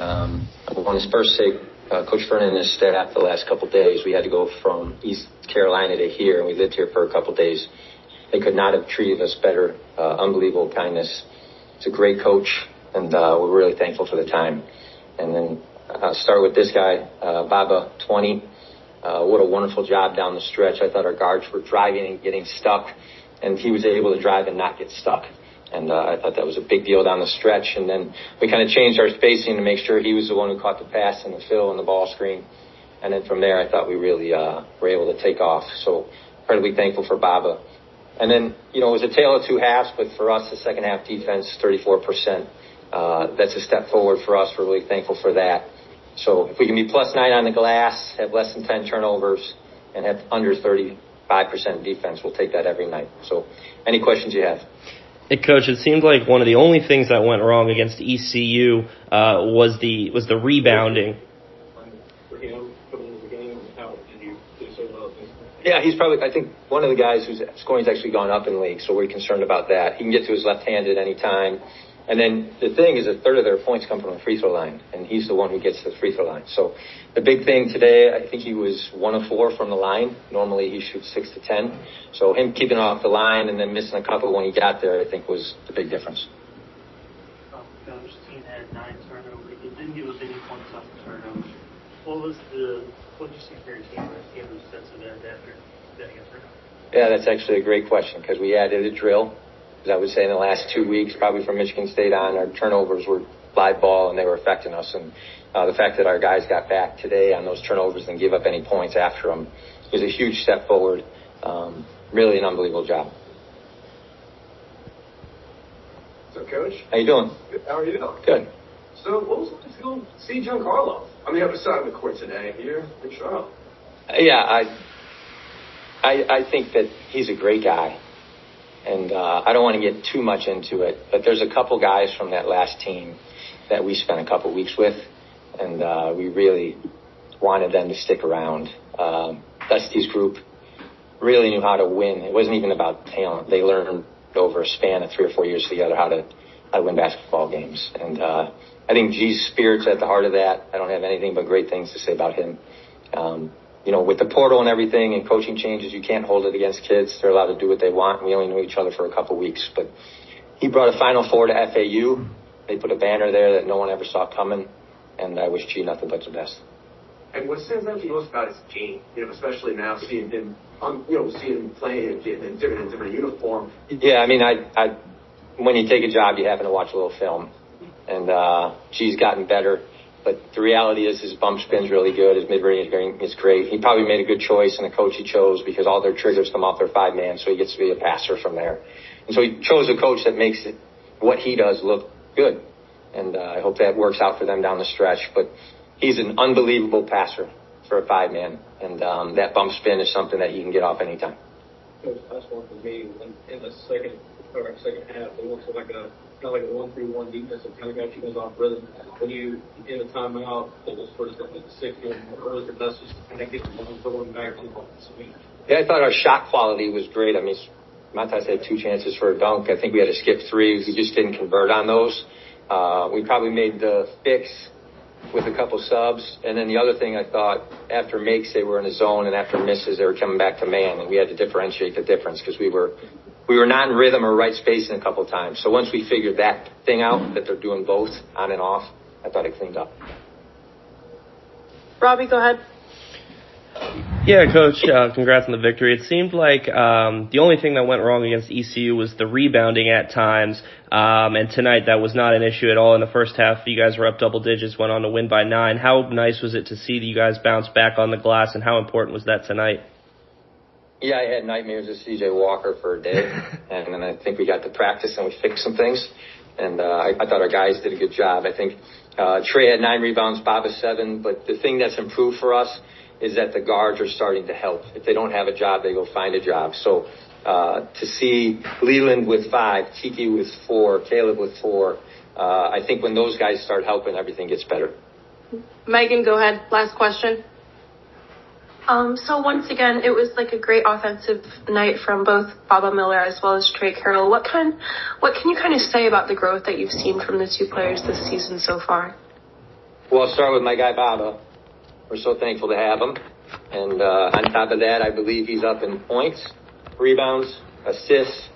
On his first day, Coach Vernon and his staff the last couple of days, we had to go from East Carolina to here, and we lived here for a couple of days. They could not have treated us better. Unbelievable kindness. It's a great coach, and we're really thankful for the time. And then I'll start with this guy, Baba, 20. What a wonderful job down the stretch. I thought our guards were driving and getting stuck, and he was able to drive and not get stuck. And I thought that was a big deal down the stretch. And then we kind of changed our spacing to make sure he was the one who caught the pass and the fill and the ball screen. And then from there, I thought we really were able to take off. So incredibly thankful for Baba. And then, it was a tale of two halves, but for us, the second half defense, 34%. That's a step forward for us. We're really thankful for that. So if we can be +9 on the glass, have less than 10 turnovers, and have under 35% defense, we'll take that every night. So any questions you have? Hey, Coach, it seemed like one of the only things that went wrong against ECU was the rebounding. Yeah, he's probably, I think, one of the guys whose scoring's actually gone up in the league, so we're concerned about that. He can get to his left-handed any time. And then the thing is, a third of their points come from the free throw line, and he's the one who gets to the free throw line. So the big thing today, I think he was 1 of 4 from the line. Normally he shoots 6 to 10. So him keeping off the line and then missing a couple when he got there, I think was the big difference. Coach, team had 9 turnovers. It didn't give us any points off the turnovers. What did you see for your team that gave us a sense of that after getting a turnover? Yeah, that's actually a great question because we added a drill. As I would say in the last 2 weeks, probably from Michigan State on, our turnovers were live ball and they were affecting us. And the fact that our guys got back today on those turnovers and gave up any points after them is a huge step forward. Really an unbelievable job. So, Coach? How you doing? Good. How are you doing? Good. So, what was it like to go see Giancarlo on the other side of the court today here in Charlotte? Yeah, I think that he's a great guy. And I don't want to get too much into it, but there's a couple guys from that last team that we spent a couple weeks with, and we really wanted them to stick around. Dusty's group really knew how to win. It wasn't even about talent. They learned over a span of 3 or 4 years together how to win basketball games. And I think G's spirit's at the heart of that. I don't have anything but great things to say about him. With the portal and everything and coaching changes, you can't hold it against kids. They're allowed to do what they want. We only knew each other for a couple weeks. But he brought a Final Four to FAU. They put a banner there that no one ever saw coming. And I wish G nothing but the best. And what stands out to you most about his team, especially now seeing him, seeing him play in different uniform? Yeah, I mean, I when you take a job, you happen to watch a little film. And G's gotten better. But the reality is his bump spin's really good. His mid-range is great. He probably made a good choice in the coach he chose because all their triggers come off their 5-man, so he gets to be a passer from there. And so he chose a coach that makes what he does look good. And I hope that works out for them down the stretch. But he's an unbelievable passer for a 5-man. And that bump spin is something that you can get off anytime. Coach, last one for me. In the second half, it looks like a 1-3-1 defense that kind of got you guys off rhythm. When you in a timeout, it was sort of the 6th, what was the message to kind of get the ball going back to the swing? Yeah, I thought our shot quality was great. I mean, Montas had 2 chances for a dunk. I think we had to skip 3. We just didn't convert on those. We probably made the fix with a couple subs. And then the other thing I thought, after makes, they were in a zone, and after misses, they were coming back to man. And we had to differentiate the difference because we were not in rhythm or right spacing a couple times. So once we figured that thing out, that they're doing both on and off, I thought it cleaned up. Robbie, go ahead. Yeah, Coach, congrats on the victory. It seemed like the only thing that went wrong against ECU was the rebounding at times. And tonight that was not an issue at all. In the first half, you guys were up double digits, went on to win by 9. How nice was it to see you guys bounce back on the glass, and how important was that tonight? Yeah, I had nightmares of C.J. Walker for a day, and then I think we got to practice and we fixed some things. And I thought our guys did a good job. I think Trey had 9 rebounds, Bob has 7. But the thing that's improved for us is that the guards are starting to help. If they don't have a job, they go find a job. So to see Leland with 5, Tiki with 4, Caleb with 4, I think when those guys start helping, everything gets better. Megan, go ahead. Last question. So once again, it was like a great offensive night from both Baba Miller as well as Trey Carroll. What can you kind of say about the growth that you've seen from the 2 players this season so far? Well, I'll start with my guy, Baba. We're so thankful to have him. And on top of that, I believe he's up in points, rebounds, assists,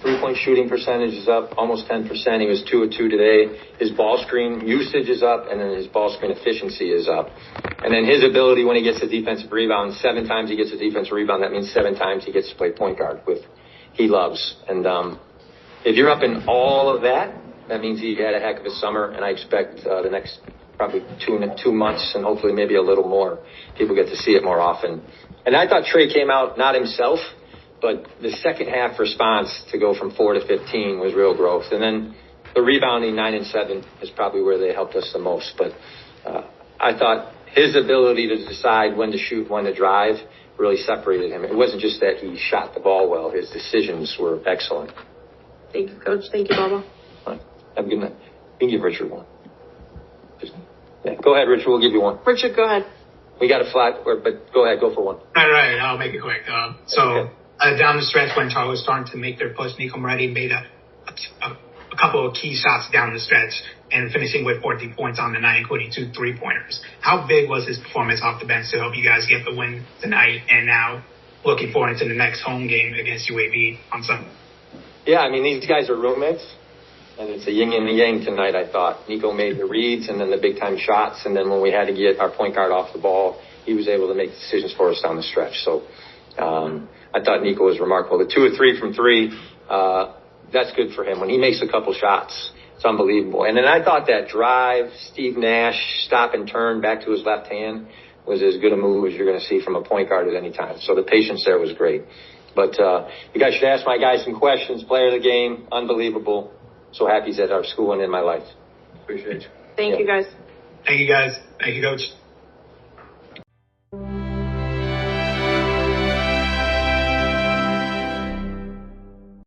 three-point shooting percentage is up almost 10%. He was 2 of 2 today. His ball screen usage is up, and then his ball screen efficiency is up. And then his ability when he gets a defensive rebound, 7 times he gets a defensive rebound. That means 7 times he gets to play point guard, with he loves. And if you're up in all of that, that means he had a heck of a summer, and I expect the next probably 2 months and hopefully maybe a little more, people get to see it more often. And I thought Trey came out not himself, but the second half response to go from 4 to 15 was real growth. And then the rebounding 9 and 7 is probably where they helped us the most. But I thought his ability to decide when to shoot, when to drive really separated him. It wasn't just that he shot the ball well. His decisions were excellent. Thank you, Coach. Thank you, Baba. Right. Have a good night. You can give Richard one. Go ahead, Richard. We'll give you one. Richard, go ahead. We got a flat, but go ahead. Go for one. Right. I'll make it quick. Down the stretch when Charlie was starting to make their push, Nico Moretti made a couple of key shots down the stretch and finishing with 14 points on the night, including 2 3-pointers. How big was his performance off the bench to help you guys get the win tonight and now looking forward to the next home game against UAB on Sunday? Yeah, I mean, these guys are roommates, and it's a yin and a yang tonight, I thought. Nico made the reads and then the big-time shots, and then when we had to get our point guard off the ball, he was able to make decisions for us down the stretch. So I thought Nico was remarkable. The 2 of 3 from 3, that's good for him. When he makes a couple shots, it's unbelievable. And then I thought that drive, Steve Nash, stop and turn back to his left hand was as good a move as you're going to see from a point guard at any time. So the patience there was great. But you guys should ask my guys some questions. Player of the game, unbelievable. So happy he's at our school and in my life. Appreciate you. Thank you, guys. Thank you, guys. Thank you, Coach.